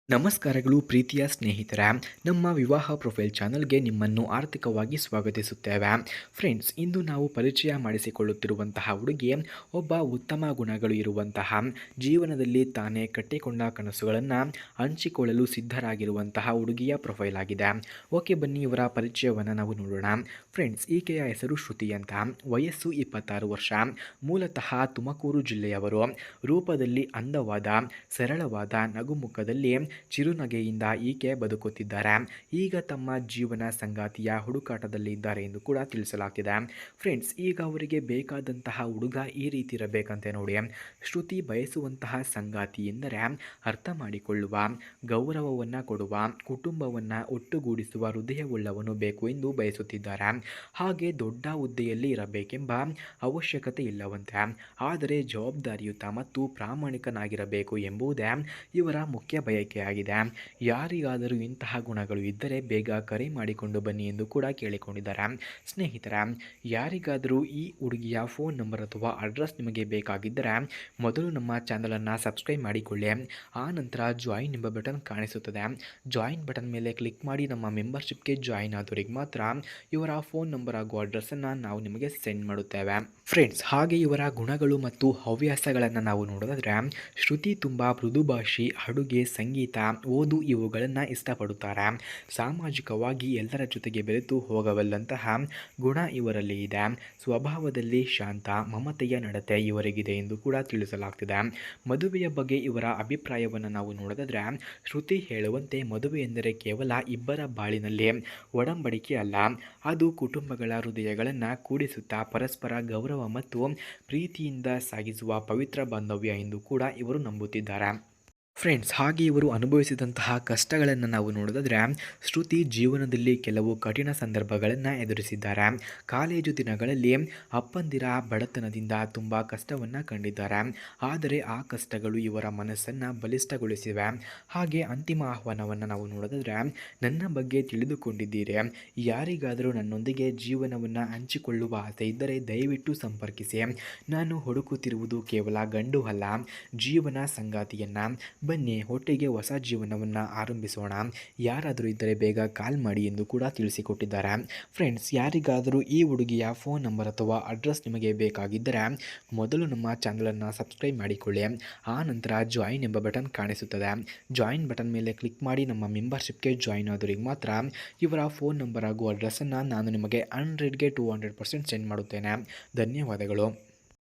ನಮಸ್ಕಾರಗಳು ಪ್ರೀತಿಯ ಸ್ನೇಹಿತರೆ, ನಮ್ಮ ವಿವಾಹ ಪ್ರೊಫೈಲ್ ಚಾನಲ್ಗೆ ನಿಮ್ಮನ್ನು ಆರ್ಥಿಕವಾಗಿ ಸ್ವಾಗತಿಸುತ್ತೇವೆ. ಫ್ರೆಂಡ್ಸ್, ಇಂದು ನಾವು ಪರಿಚಯ ಮಾಡಿಸಿಕೊಳ್ಳುತ್ತಿರುವಂತಹ ಹುಡುಗಿ ಒಬ್ಬ ಉತ್ತಮ ಗುಣಗಳು ಇರುವಂತಹ, ಜೀವನದಲ್ಲಿ ತಾನೇ ಕಟ್ಟಿಕೊಂಡ ಕನಸುಗಳನ್ನು ಹಂಚಿಕೊಳ್ಳಲು ಸಿದ್ಧರಾಗಿರುವಂತಹ ಹುಡುಗಿಯ ಪ್ರೊಫೈಲ್ ಆಗಿದೆ. ಓಕೆ, ಬನ್ನಿ ಇವರ ಪರಿಚಯವನ್ನು ನಾವು ನೋಡೋಣ. ಫ್ರೆಂಡ್ಸ್, ಈಕೆಯ ಹೆಸರು ಶ್ರುತಿ ಅಂತ, ವಯಸ್ಸು 26 ವರ್ಷ, ಮೂಲತಃ ತುಮಕೂರು ಜಿಲ್ಲೆಯವರು. ರೂಪದಲ್ಲಿ ಅಂದವಾದ, ಸರಳವಾದ ನಗುಮುಖದಲ್ಲಿ ಚಿರುನಗೆಯಿಂದ ಈಕೆ ಬದುಕುತ್ತಿದ್ದಾರೆ. ಈಗ ತಮ್ಮ ಜೀವನ ಸಂಗಾತಿಯ ಹುಡುಕಾಟದಲ್ಲಿದ್ದಾರೆ ಎಂದು ಕೂಡ ತಿಳಿಸಲಾಗ್ತಿದೆ. ಫ್ರೆಂಡ್ಸ್, ಈಗ ಅವರಿಗೆ ಬೇಕಾದಂತಹ ಹುಡುಗ ಈ ರೀತಿ ಇರಬೇಕಂತೆ ನೋಡಿ. ಶ್ರುತಿ ಬಯಸುವಂತಹ ಸಂಗಾತಿ ಎಂದರೆ ಅರ್ಥ ಮಾಡಿಕೊಳ್ಳುವ, ಗೌರವವನ್ನು ಕೊಡುವ, ಕುಟುಂಬವನ್ನು ಒಟ್ಟುಗೂಡಿಸುವ ಹೃದಯವುಳ್ಳವನು ಬೇಕು ಎಂದು ಬಯಸುತ್ತಿದ್ದಾರೆ. ಹಾಗೆ ದೊಡ್ಡ ಹುದ್ದೆಯಲ್ಲಿ ಇರಬೇಕೆಂಬ ಅವಶ್ಯಕತೆ ಇಲ್ಲವಂತೆ, ಆದರೆ ಜವಾಬ್ದಾರಿಯುತ ಮತ್ತು ಪ್ರಾಮಾಣಿಕನಾಗಿರಬೇಕು ಎಂಬುದೇ ಇವರ ಮುಖ್ಯ ಬಯಕೆಯಾಗಿದೆ. ಯಾರಿಗಾದರೂ ಇಂತಹ ಗುಣಗಳು ಇದ್ದರೆ ಬೇಗ ಕರೆ ಮಾಡಿಕೊಂಡು ಬನ್ನಿ ಎಂದು ಕೂಡ ಕೇಳಿಕೊಂಡಿದ್ದಾರೆ. ಸ್ನೇಹಿತರೆ, ಯಾರಿಗಾದರೂ ಈ ಹುಡುಗಿಯ ಫೋನ್ ನಂಬರ್ ಅಥವಾ ಅಡ್ರೆಸ್ ನಿಮಗೆ ಬೇಕಾಗಿದ್ದರೆ ಮೊದಲು ನಮ್ಮ ಚಾನಲನ್ನು ಸಬ್ಸ್ಕ್ರೈಬ್ ಮಾಡಿಕೊಳ್ಳಿ. ಆ ನಂತರ ಜಾಯಿನ್ ಎಂಬ ಬಟನ್ ಕಾಣಿಸುತ್ತದೆ. ಜಾಯಿನ್ ಬಟನ್ ಮೇಲೆ ಕ್ಲಿಕ್ ಮಾಡಿ ನಮ್ಮ ಮೆಂಬರ್ಶಿಪ್ಗೆ ಜಾಯಿನ್ ಆದವರಿಗೆ ಮಾತ್ರ ಇವರ ಫೋನ್ ನಂಬರ್ ಹಾಗೂ ಅಡ್ರೆಸ್ಸನ್ನು ನಾವು ನಿಮಗೆ ಸೆಂಡ್ ಮಾಡುತ್ತೇವೆ. ಫ್ರೆಂಡ್ಸ್, ಹಾಗೆ ಇವರ ಗುಣಗಳು ಮತ್ತು ಹವ್ಯಾಸಗಳನ್ನು ನಾವು ನೋಡೋದಾದರೆ, ಶ್ರುತಿ ತುಂಬ ಮೃದುಭಾಷಿ, ಅಡುಗೆ, ಸಂಗೀತ, ಓದು ಇವುಗಳನ್ನು ಇಷ್ಟಪಡುತ್ತಾರೆ. ಸಾಮಾಜಿಕವಾಗಿ ಎಲ್ಲರ ಜೊತೆಗೆ ಬೆರೆತು ಹೋಗಬಲ್ಲಂತಹ ಗುಣ ಇವರಲ್ಲಿ ಇದೆ. ಸ್ವಭಾವದಲ್ಲಿ ಶಾಂತ, ಮಮತೆಯ ನಡತೆ ಇವರಿಗಿದೆ ಎಂದು ಕೂಡ ತಿಳಿಸಲಾಗ್ತಿದೆ. ಮದುವೆಯ ಬಗ್ಗೆ ಇವರ ಅಭಿಪ್ರಾಯವನ್ನು ನಾವು ನೋಡೋದಾದರೆ, ಶ್ರುತಿ ಹೇಳುವಂತೆ ಮದುವೆ ಎಂದರೆ ಕೇವಲ ಇಬ್ಬರ ಬಾಳಿನಲ್ಲಿ ಒಡಂಬಡಿಕೆ ಅಲ್ಲ, ಅದು ಕುಟುಂಬಗಳ ಹೃದಯಗಳನ್ನು ಕೂಡಿಸುತ್ತಾ ಪರಸ್ಪರ ಗೌರವ ಮತ್ತು ಪ್ರೀತಿಯಿಂದ ಸಾಗಿಸುವ ಪವಿತ್ರ ಬಾಂಧವ್ಯ ಎಂದು ಕೂಡ ಇವರು ನಂಬುತ್ತಿದ್ದಾರೆ. ಫ್ರೆಂಡ್ಸ್, ಹಾಗೆ ಇವರು ಅನುಭವಿಸಿದಂತಹ ಕಷ್ಟಗಳನ್ನು ನಾವು ನೋಡೋದಾದರೆ, ಶ್ರುತಿ ಜೀವನದಲ್ಲಿ ಕೆಲವು ಕಠಿಣ ಸಂದರ್ಭಗಳನ್ನು ಎದುರಿಸಿದ್ದಾರೆ. ಕಾಲೇಜು ದಿನಗಳಲ್ಲಿ ಅಪ್ಪಂದಿರ ಬಡತನದಿಂದ ತುಂಬ ಕಷ್ಟವನ್ನು ಕಂಡಿದ್ದಾರೆ. ಆದರೆ ಆ ಕಷ್ಟಗಳು ಇವರ ಮನಸ್ಸನ್ನು ಬಲಿಷ್ಠಗೊಳಿಸಿವೆ. ಹಾಗೆ ಅಂತಿಮ ಆಹ್ವಾನವನ್ನು ನಾವು ನೋಡೋದಾದರೆ, ನನ್ನ ಬಗ್ಗೆ ತಿಳಿದುಕೊಂಡಿದ್ದೀರಿ, ಯಾರಿಗಾದರೂ ನನ್ನೊಂದಿಗೆ ಜೀವನವನ್ನು ಹಂಚಿಕೊಳ್ಳುವ ಆಸೆ ಇದ್ದರೆ ದಯವಿಟ್ಟು ಸಂಪರ್ಕಿಸಿ. ನಾನು ಹುಡುಕುತ್ತಿರುವುದು ಕೇವಲ ಗಂಡು ಅಲ್ಲ, ಜೀವನ ಸಂಗಾತಿಯನ್ನು. ಬನ್ನಿ, ಒಟ್ಟಿಗೆ ಹೊಸ ಜೀವನವನ್ನು ಆರಂಭಿಸೋಣ. ಯಾರಾದರೂ ಇದ್ದರೆ ಬೇಗ ಕಾಲ್ ಮಾಡಿ ಎಂದು ಕೂಡ ತಿಳಿಸಿಕೊಟ್ಟಿದ್ದಾರೆ. ಫ್ರೆಂಡ್ಸ್, ಯಾರಿಗಾದರೂ ಈ ಹುಡುಗಿಯ ಫೋನ್ ನಂಬರ್ ಅಥವಾ ಅಡ್ರೆಸ್ ನಿಮಗೆ ಬೇಕಾಗಿದ್ದರೆ ಮೊದಲು ನಮ್ಮ ಚಾನಲನ್ನು ಸಬ್ಸ್ಕ್ರೈಬ್ ಮಾಡಿಕೊಳ್ಳಿ. ಆ ನಂತರ ಜಾಯಿನ್ ಎಂಬ ಬಟನ್ ಕಾಣಿಸುತ್ತದೆ. ಜಾಯಿನ್ ಬಟನ್ ಮೇಲೆ ಕ್ಲಿಕ್ ಮಾಡಿ ನಮ್ಮ ಮೆಂಬರ್ಶಿಪ್ಗೆ ಜಾಯಿನ್ ಆದವರಿಗೆ ಮಾತ್ರ ಇವರ ಫೋನ್ ನಂಬರ್ ಹಾಗೂ ಅಡ್ರೆಸ್ಸನ್ನು ನಾನು ನಿಮಗೆ 100ಗೆ 200% ಸೆಂಡ್ ಮಾಡುತ್ತೇನೆ. ಧನ್ಯವಾದಗಳು.